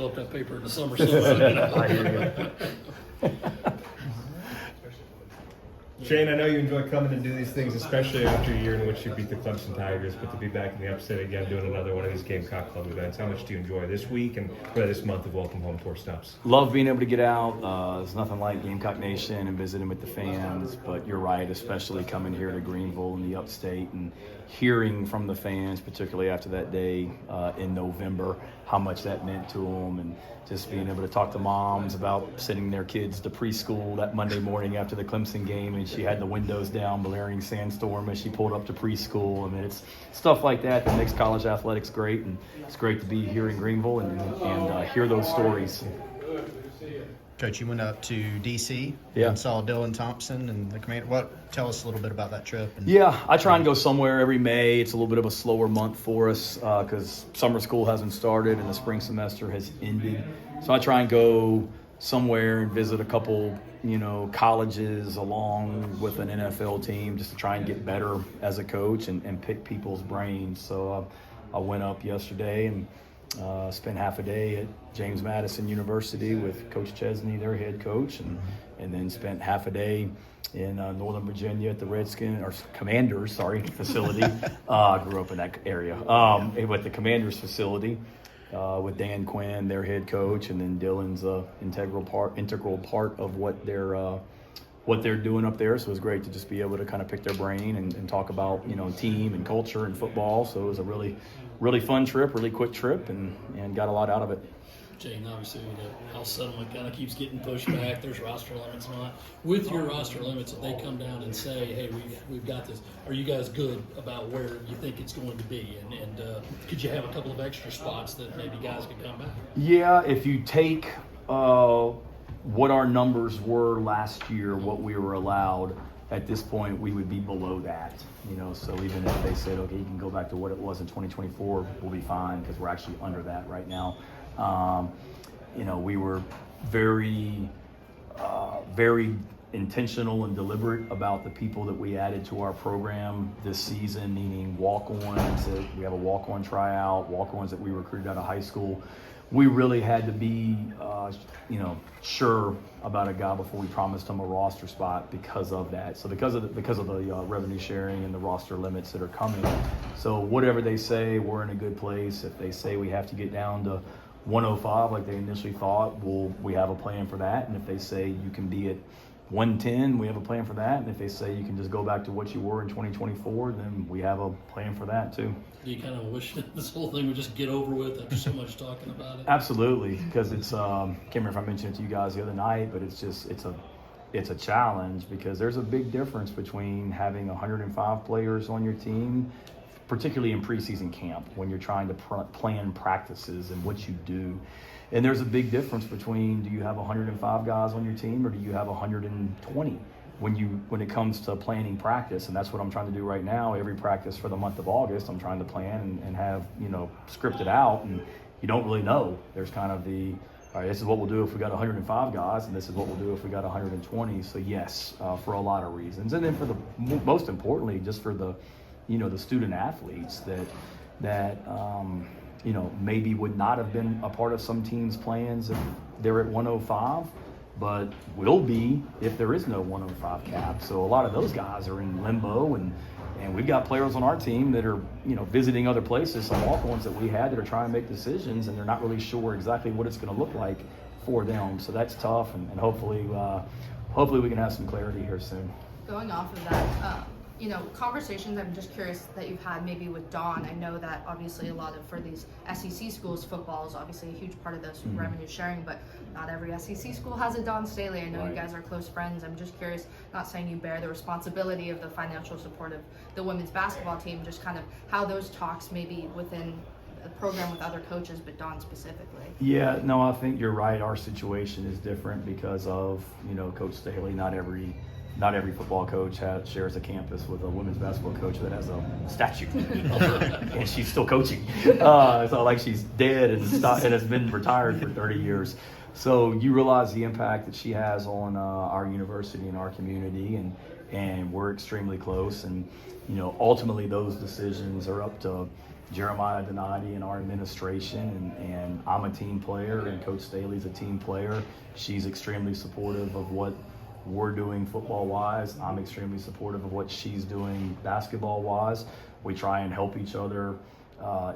Up that paper in the summer somewhere. I hear you. Shane, I know you enjoy coming and do these things, especially after a year in which you beat the Clemson Tigers, but to be back in the upstate again doing another one of these Gamecock Club events, how much do you enjoy this week and this month of Welcome Home Tour stops? Love being able to get out. There's nothing like Gamecock Nation and visiting with the fans, but you're right, especially coming here to Greenville in the upstate and hearing from the fans, particularly after that day in November, how much that meant to them, and just being able to talk to moms about sending their kids to preschool that Monday morning after the Clemson game, and she had the windows down, blaring sandstorm as she pulled up to preschool. I mean, it's stuff like that that makes college athletics great, and it's great to be here in Greenville and hear those stories. Coach, you went up to D.C. Yeah. and saw Dylan Thompson and the commander. Tell us a little bit about that trip. Yeah, I try and go somewhere every May. It's a little bit of a slower month for us because summer school hasn't started and the spring semester has ended. So I try and go somewhere and visit a couple, colleges along with an NFL team just to try and get better as a coach and pick people's brains. So I went up yesterday and spent half a day at James Madison University with Coach Chesney, their head coach, and then spent half a day in Northern Virginia at the Commanders facility. Grew up in that area. With the Commanders facility with Dan Quinn, their head coach, and then Dylan's integral part of what they're doing up there. So it was great to just be able to kind of pick their brain and talk about team and culture and football. So it was a really fun trip, really quick trip, and got a lot out of it. Jane, obviously the house settlement kind of keeps getting pushed back. There's roster limits and all that. With your roster limits, if they come down and say, hey, we've got this, are you guys good about where you think it's going to be? And could you have a couple of extra spots that maybe guys could come back? Yeah, if you take what our numbers were last year, what we were allowed, at this point we would be below that. So even if they said, okay, you can go back to what it was in 2024, we'll be fine because we're actually under that right now. We were very intentional and deliberate about the people that we added to our program this season, meaning walk-ons. We have a walk-on tryout, walk-ons that we recruited out of high school. We really had to be, sure about a guy before we promised him a roster spot because of that. So because of the revenue sharing and the roster limits that are coming. So whatever they say, we're in a good place. If they say we have to get down to 105 like they initially thought, we have a plan for that. And if they say you can be at 110, we have a plan for that. And if they say you can just go back to what you were in 2024, then we have a plan for that too. Do you kind of wish that this whole thing would just get over with after so much talking about it? Absolutely, because it's can't remember if I mentioned it to you guys the other night, but it's a challenge because there's a big difference between having 105 players on your team, particularly in preseason camp when you're trying to plan practices and what you do. And there's a big difference between, do you have 105 guys on your team or do you have 120 when it comes to planning practice? And that's what I'm trying to do right now. Every practice for the month of August, I'm trying to plan and have, scripted out, and you don't really know. There's kind of all right, this is what we'll do if we got 105 guys, and this is what we'll do if we got 120. So yes, for a lot of reasons. And then for the most importantly, just for the student athletes that maybe would not have been a part of some teams' plans if they're at 105, but will be if there is no 105 cap. So a lot of those guys are in limbo, and we've got players on our team that are visiting other places, some walk-ons that we had that are trying to make decisions, and they're not really sure exactly what it's going to look like for them. So that's tough, and hopefully we can have some clarity here soon. Going off of that, conversations I'm just curious that you've had maybe with Dawn. I know that obviously for these SEC schools, football is obviously a huge part of this revenue sharing, but not every SEC school has a Dawn Staley. I know you guys are close friends. I'm just curious, not saying you bear the responsibility of the financial support of the women's basketball team, just kind of how those talks maybe within the program with other coaches, but Dawn specifically. Yeah, no, I think you're right. Our situation is different because of, Coach Staley. Not every football coach shares a campus with a women's basketball coach that has a statue, and she's still coaching. It's not like she's dead and has been retired for 30 years. So you realize the impact that she has on our university and our community, and we're extremely close. And ultimately those decisions are up to Jeremiah Donati and our administration, and I'm a team player, and Coach Staley's a team player. She's extremely supportive of what we're doing football-wise. I'm extremely supportive of what she's doing basketball-wise. We try and help each other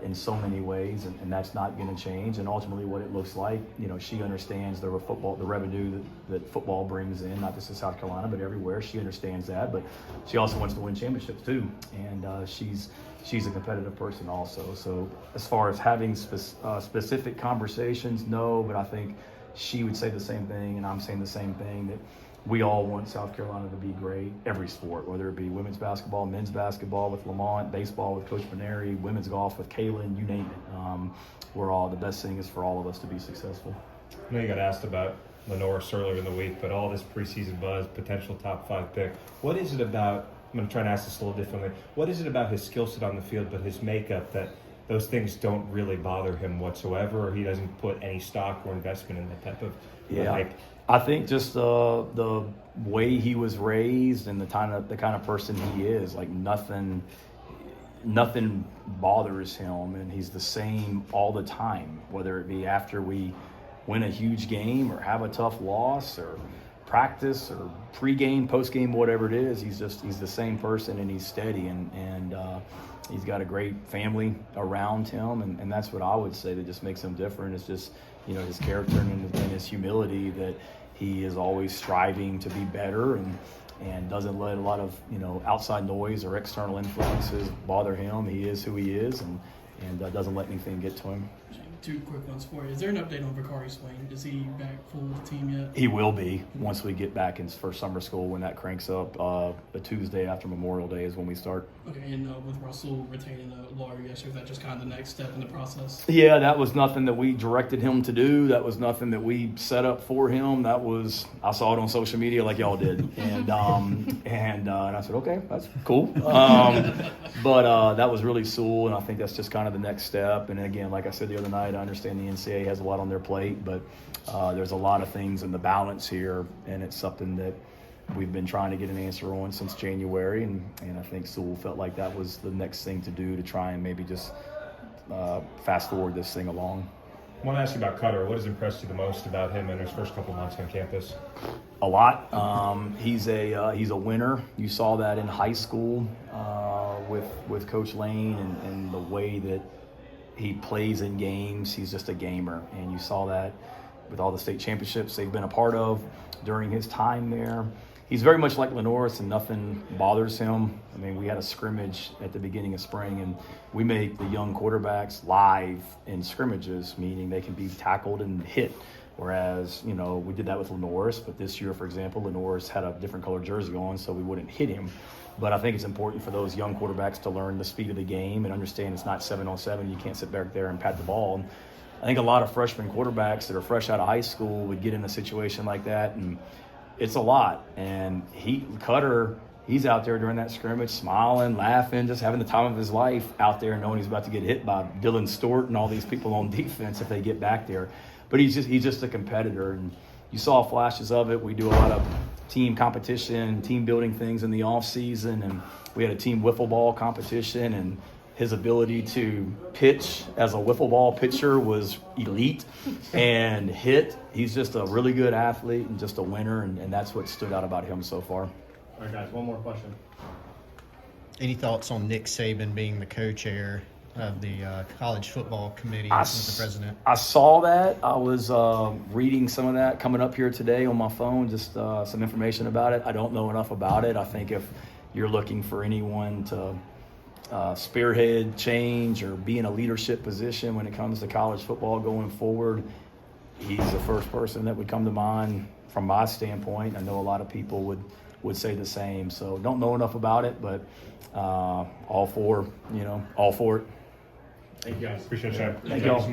in so many ways, and that's not going to change. And ultimately, what it looks like, she understands the revenue that football brings in, not just in South Carolina, but everywhere. She understands that, but she also wants to win championships too, and she's a competitive person also. So as far as having specific conversations, no, but I think she would say the same thing, and I'm saying the same thing, that we all want South Carolina to be great, every sport, whether it be women's basketball, men's basketball with Lamont, baseball with Coach Paneri, women's golf with Kaylin, you name it. The best thing is for all of us to be successful. I know you got asked about Lenor Surler in the week, but all this preseason buzz, potential top 5 pick. What is it about, I'm going to try and ask this a little differently, what is it about his skill set on the field but his makeup that those things don't really bother him whatsoever, or he doesn't put any stock or investment in that type of hype? I think just the way he was raised and the kind of person he is, like nothing bothers him, and he's the same all the time, whether it be after we win a huge game or have a tough loss or practice or pre-game, post-game, whatever it is. He's the same person, and he's steady, and he's got a great family around him, and that's what I would say that just makes him different. It's just his character and his humility, that he is always striving to be better and doesn't let a lot of outside noise or external influences bother him. He is who he is, and doesn't let anything get to him. Two quick ones for you. Is there an update on Vicari Swain? Is he back full with the team yet? He will be once we get back for summer school, when that cranks up. The Tuesday after Memorial Day is when we start. Okay, and with Russell retaining a lawyer yesterday, is that just kind of the next step in the process? Yeah, that was nothing that we directed him to do. That was nothing that we set up for him. I saw it on social media like y'all did, and I said, okay, that's cool. But that was really Sewell, and I think that's just kind of the next step. And again, like I said the other night, I understand the NCAA has a lot on their plate, but there's a lot of things in the balance here, and it's something that we've been trying to get an answer on since January, and I think Sewell felt like that was the next thing to do, to try and maybe just fast forward this thing along. I want to ask you about Cutter. What has impressed you the most about him in his first couple months on campus? A lot. He's a winner. You saw that in high school with Coach Lane, and the way that he plays in games. He's just a gamer, and you saw that with all the state championships they've been a part of during his time there. He's very much like Lenor, and nothing bothers him. I mean, we had a scrimmage at the beginning of spring, and we make the young quarterbacks live in scrimmages, meaning they can be tackled and hit. Whereas, we did that with Lenor, but this year, for example, Lenor had a different color jersey on, so we wouldn't hit him. But I think it's important for those young quarterbacks to learn the speed of the game and understand it's not 7-on-7. You can't sit back there and pat the ball. And I think a lot of freshman quarterbacks that are fresh out of high school would get in a situation like that, and it's a lot. And Cutter, he's out there during that scrimmage, smiling, laughing, just having the time of his life out there, knowing he's about to get hit by Dylan Stewart and all these people on defense if they get back there. But he's just a competitor, and you saw flashes of it. We do a lot of team competition, team building things in the off season, and we had a team wiffle ball competition, and his ability to pitch as a wiffle ball pitcher was elite, and hit. He's just a really good athlete and just a winner, and that's what stood out about him so far. All right, guys, one more question. Any thoughts on Nick Saban being the co-chair of the college football committee as the president? I saw that. I was reading some of that coming up here today on my phone, just some information about it. I don't know enough about it. I think if you're looking for anyone to spearhead change or be in a leadership position when it comes to college football going forward, he's the first person that would come to mind from my standpoint. I know a lot of people would say the same. So don't know enough about it, but all for it. Thank you, guys. Appreciate your time. Thank y'all.